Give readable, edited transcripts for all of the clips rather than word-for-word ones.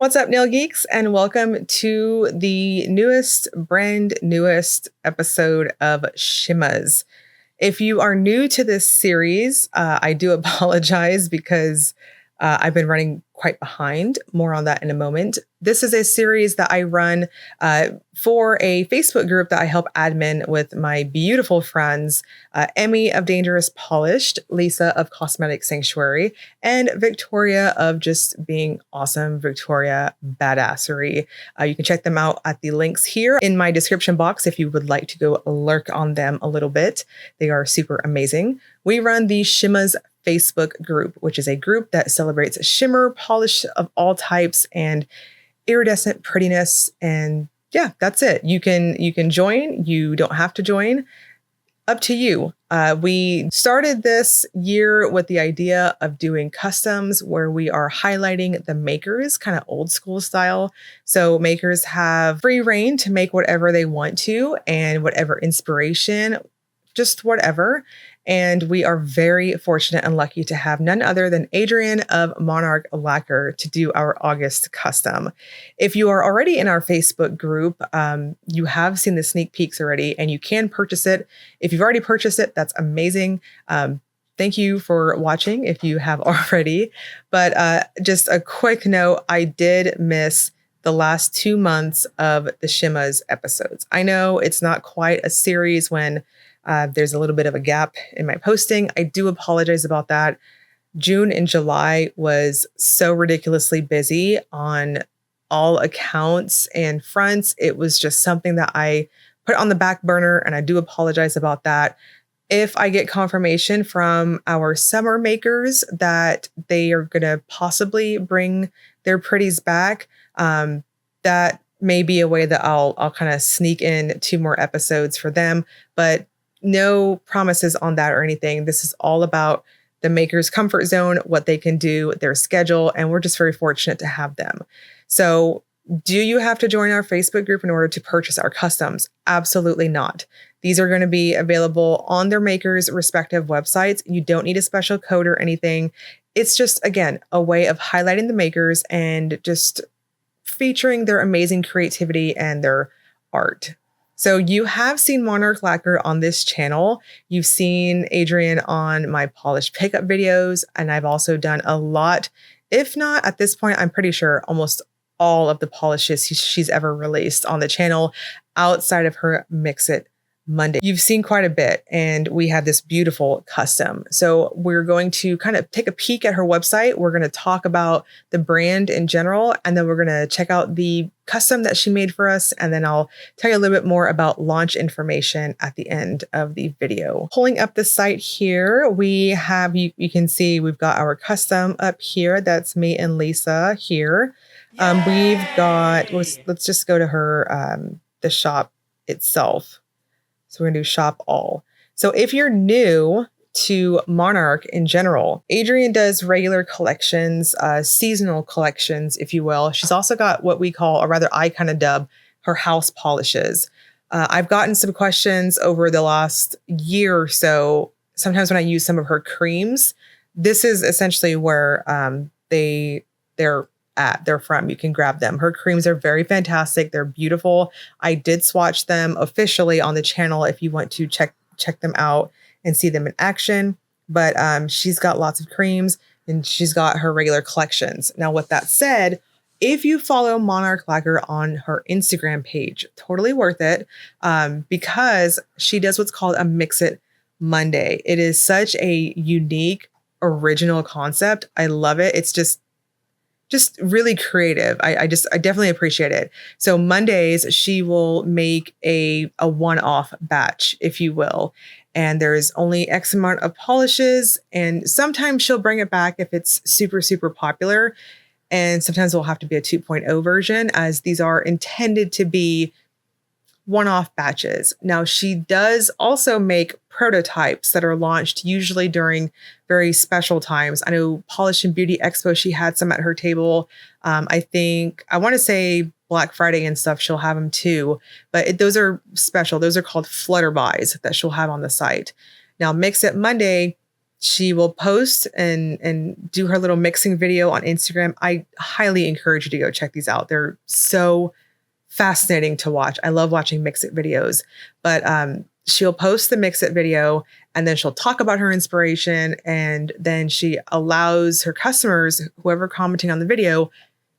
What's up, Nail Geeks, and welcome to the brand newest episode of Shimmahs. If you are new to this series, I do apologize because I've been running quite behind. More on that in a moment. This is a series that I run for a Facebook group that I help admin with my beautiful friends, Emmy of Dangerous Polished, Lisa of Cosmetic Sanctuary, and Victoria of Just Being Awesome, Victoria Badassery. You can check them out at the links here in my description box if you would like to go lurk on them a little bit. They are super amazing. We run the Shimmahs Facebook group, which is a group that celebrates shimmer polish of all types and iridescent prettiness. And yeah, that's it. You can join. You don't have to join. Up to you. We started this year with the idea of doing customs where we are highlighting the makers, kind of old school style. So makers have free reign to make whatever they want to and whatever inspiration, just whatever. And we are very fortunate and lucky to have none other than Adrian of Monarch Lacquer to do our August custom. If you are already in our Facebook group, you have seen the sneak peeks already and you can purchase it. If you've already purchased it, that's amazing. Thank you for watching if you have already. But just a quick note, I did miss the last 2 months of the Shimmahs episodes. I know it's not quite a series when there's a little bit of a gap in my posting. I do apologize about that. June and July was so ridiculously busy on all accounts and fronts. It was just something that I put on the back burner, and I do apologize about that. If I get confirmation from our summer makers that they are going to possibly bring their pretties back, that may be a way that I'll kind of sneak in 2 more episodes for them. But no promises on that or anything. This is all about the maker's comfort zone, what they can do, their schedule, and we're just very fortunate to have them. So, do you have to join our Facebook group in order to purchase our customs? Absolutely not. These are going to be available on their makers' respective websites. You don't need a special code or anything. It's just, again, a way of highlighting the makers and just featuring their amazing creativity and their art. So you have seen Monarch Lacquer on this channel. You've seen Adrian on my polished pickup videos, and I've also done a lot, if not at this point, I'm pretty sure almost all of the polishes she's ever released on the channel outside of her Mix It Monday. You've seen quite a bit, and we have this beautiful custom. So we're going to kind of take a peek at her website. We're going to talk about the brand in general, and then we're going to check out the custom that she made for us. And then I'll tell you a little bit more about launch information at the end of the video. Pulling up the site here, we have, you can see we've got our custom up here. That's me and Lisa here. We've got, let's just go to her, the shop itself. So we're going to do shop all. So if you're new to Monarch in general, Adrian does regular collections, seasonal collections, if you will. She's also got what we call, or rather I kind of dub, her house polishes. I've gotten some questions over the last year or so. Sometimes when I use some of her creams, this is essentially where they're from. You can grab them. Her creams are very fantastic. They're beautiful. I did swatch them officially on the channel if you want to check them out and see them in action. But she's got lots of creams and she's got her regular collections. Now, with that said, if you follow Monarch Lacquer on her Instagram page, totally worth it, because she does what's called a Mix It Monday. It is such a unique, original concept. I love it. It's just really creative. I definitely appreciate it. So Mondays, she will make a one-off batch, if you will. And there's only X amount of polishes. And sometimes she'll bring it back if it's super, super popular. And sometimes it'll have to be a 2.0 version, as these are intended to be one-off batches. Now, she does also make prototypes that are launched usually during very special times. I know Polish and Beauty Expo, she had some at her table. I want to say Black Friday and stuff, she'll have them too. But those are special. Those are called flutter buys that she'll have on the site. Now, Mix It Monday, She will post and do her little mixing video on Instagram. I highly encourage you to go check these out. They're so fascinating to watch. I love watching mix-it videos, but she'll post the mix-it video and then she'll talk about her inspiration. And then she allows her customers, whoever commenting on the video,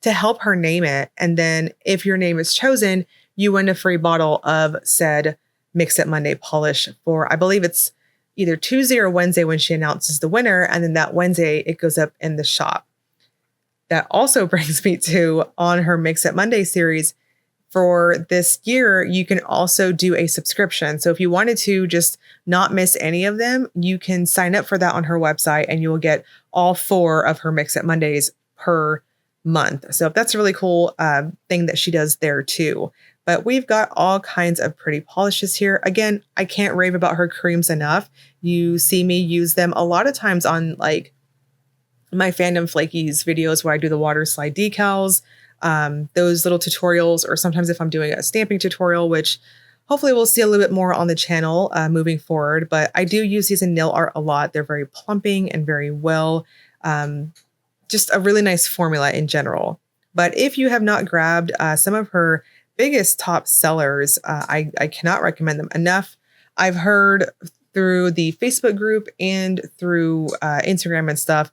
to help her name it. And then if your name is chosen, you win a free bottle of said Mix It Monday polish for, I believe it's either Tuesday or Wednesday when she announces the winner. And then that Wednesday, it goes up in the shop. That also brings me to, on her Mix It Monday series, for this year, you can also do a subscription. So if you wanted to just not miss any of them, you can sign up for that on her website and you will get all 4 of her Mix It Mondays per month. So that's a really cool thing that she does there too. But we've got all kinds of pretty polishes here. Again, I can't rave about her creams enough. You see me use them a lot of times on like my Fandom Flakies videos where I do the water slide decals, those little tutorials, or sometimes if I'm doing a stamping tutorial, which hopefully we'll see a little bit more on the channel moving forward. But I do use these in nail art a lot. They're very plumping and very well, just a really nice formula in general. But if you have not grabbed some of her biggest top sellers, I cannot recommend them enough. I've heard through the Facebook group and through Instagram and stuff,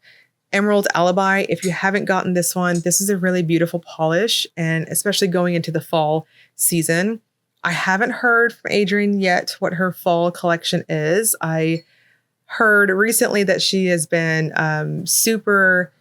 Emerald Alibi. If you haven't gotten this one, this is a really beautiful polish, and especially going into the fall season. I haven't heard from Adrienne yet what her fall collection is. I heard recently that she has been super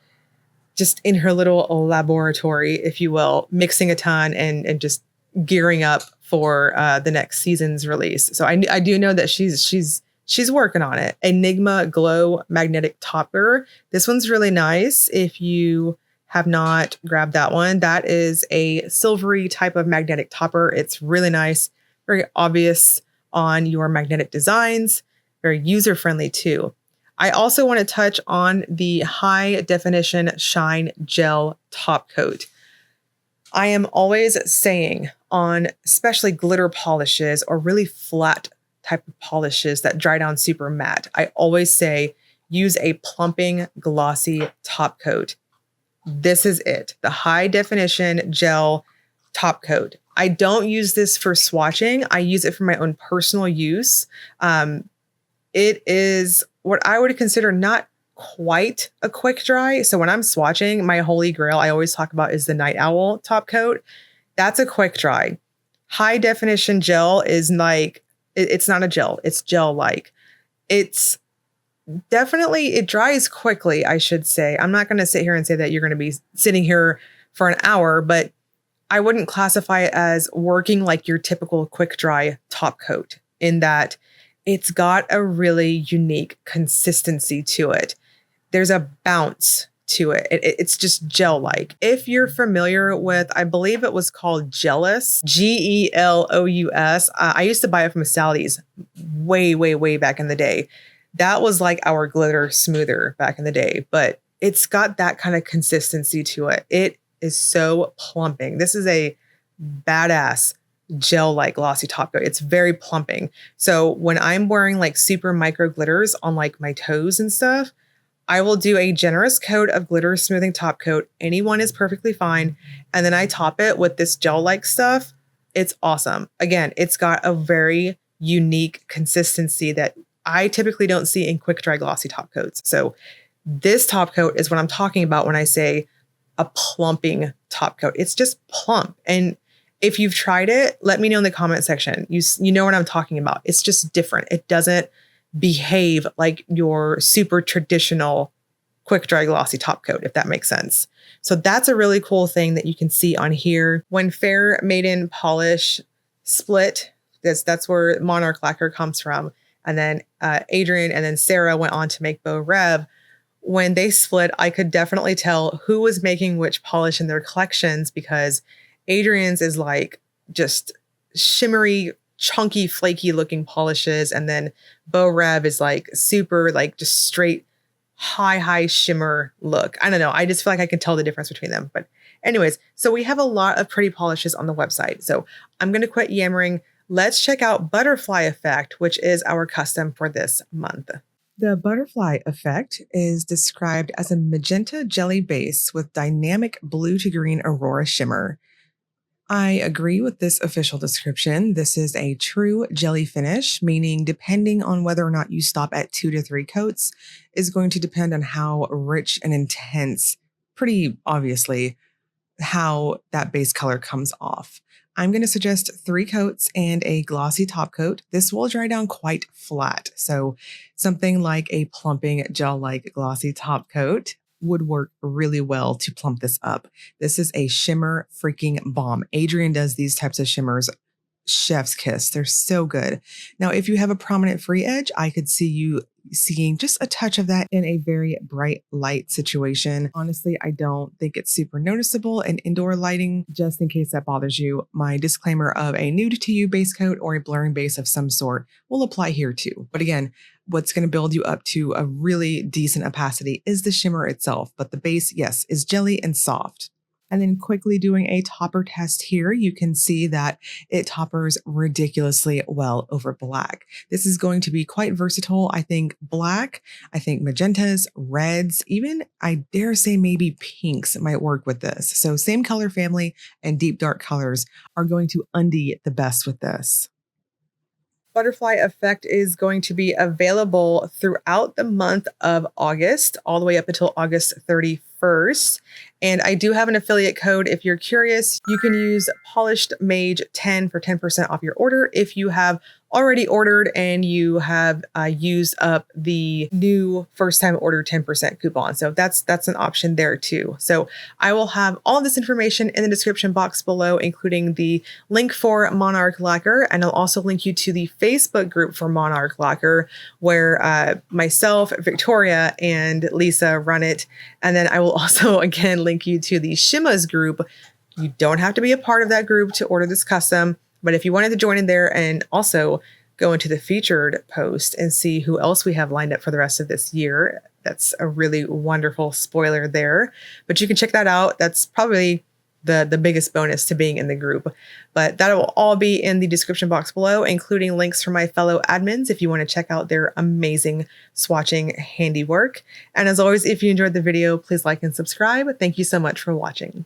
just in her little laboratory, if you will, mixing a ton and just gearing up for the next season's release. So I do know that she's working on it. Enigma Glow Magnetic Topper. This one's really nice. If you have not grabbed that one, that is a silvery type of magnetic topper. It's really nice, very obvious on your magnetic designs, very user-friendly too. I also want to touch on the High Definition Shine Gel Top Coat. I am always saying on especially glitter polishes or really flat type of polishes that dry down super matte, I always say use a plumping glossy top coat. This is it, the High Definition Gel Top Coat. I don't use this for swatching. I use it for my own personal use. It is what I would consider not quite a quick dry. So when I'm swatching, my holy grail I always talk about is the Night Owl top coat. That's a quick dry. High Definition Gel is like, it's not a gel, it's gel-like. It's definitely, it dries quickly, I should say. I'm not going to sit here and say that you're going to be sitting here for an hour, but I wouldn't classify it as working like your typical quick dry top coat, in that it's got a really unique consistency to it. There's a bounce to it. It's just gel-like. If you're familiar with, I believe it was called Gelous, Gelous. I used to buy it from Sally's way back in the day. That was like our glitter smoother back in the day, but it's got that kind of consistency to it. It is so plumping. This is a badass gel-like glossy top coat. It's very plumping. So when I'm wearing like super micro glitters on like my toes and stuff, I will do a generous coat of glitter smoothing top coat. Anyone is perfectly fine. And then I top it with this gel-like stuff. It's awesome. Again, it's got a very unique consistency that I typically don't see in quick dry glossy top coats. So this top coat is what I'm talking about when I say a plumping top coat. It's just plump. And if you've tried it, let me know in the comment section. You know what I'm talking about. It's just different. It doesn't behave like your super traditional quick dry glossy top coat, if that makes sense. So that's a really cool thing that you can see on here. When Fair Maiden Polish split, that's where Monarch Lacquer comes from. And then Adrienne and then Sarah went on to make Beau Rev. When they split, I could definitely tell who was making which polish in their collections, because Adrienne's is like just shimmery, chunky, flaky looking polishes. And then Beau Rev is like super, like just straight, high shimmer look. I don't know. I just feel like I can tell the difference between them. But anyways, so we have a lot of pretty polishes on the website. So I'm going to quit yammering. Let's check out Butterfly Effect, which is our custom for this month. The butterfly effect is described as a magenta jelly base with dynamic blue to green aurora shimmer. I agree with this official description. This is a true jelly finish, meaning depending on whether or not you stop at 2 to 3 coats is going to depend on how rich and intense, pretty obviously, how that base color comes off. I'm going to suggest 3 coats and a glossy top coat. This will dry down quite flat. So something like a plumping gel-like glossy top coat would work really well to plump this up. This is a shimmer freaking bomb. Adrian does these types of shimmers chef's kiss. They're so good. Now, if you have a prominent free edge, I could see you seeing just a touch of that in a very bright light situation. Honestly, I don't think it's super noticeable in indoor lighting, just in case that bothers you. My disclaimer of a nude to you base coat or a blurring base of some sort will apply here too. But again, what's going to build you up to a really decent opacity is the shimmer itself, but the base, yes, is jelly and soft. And then quickly doing a topper test here, you can see that it toppers ridiculously well over black. This is going to be quite versatile. I think black, I think magentas, reds, even I dare say maybe pinks might work with this. So same color family and deep dark colors are going to undie the best with this. Butterfly Effect is going to be available throughout the month of August, all the way up until August 31st. And I do have an affiliate code. If you're curious, you can use Polished Mage 10 for 10% off your order if you have already ordered and you have used up the new first time order 10% coupon. So that's an option there too. So I will have all of this information in the description box below, including the link for Monarch Lacquer. And I'll also link you to the Facebook group for Monarch Lacquer, where myself, Victoria, and Lisa run it. And then I will also, again, link you to the Shimmah's group. You don't have to be a part of that group to order this custom. But if you wanted to join in there and also go into the featured post and see who else we have lined up for the rest of this year, that's a really wonderful spoiler there. But you can check that out. That's probably the biggest bonus to being in the group. But that will all be in the description box below, including links for my fellow admins if you want to check out their amazing swatching handiwork. And as always, if you enjoyed the video, please like and subscribe. Thank you so much for watching.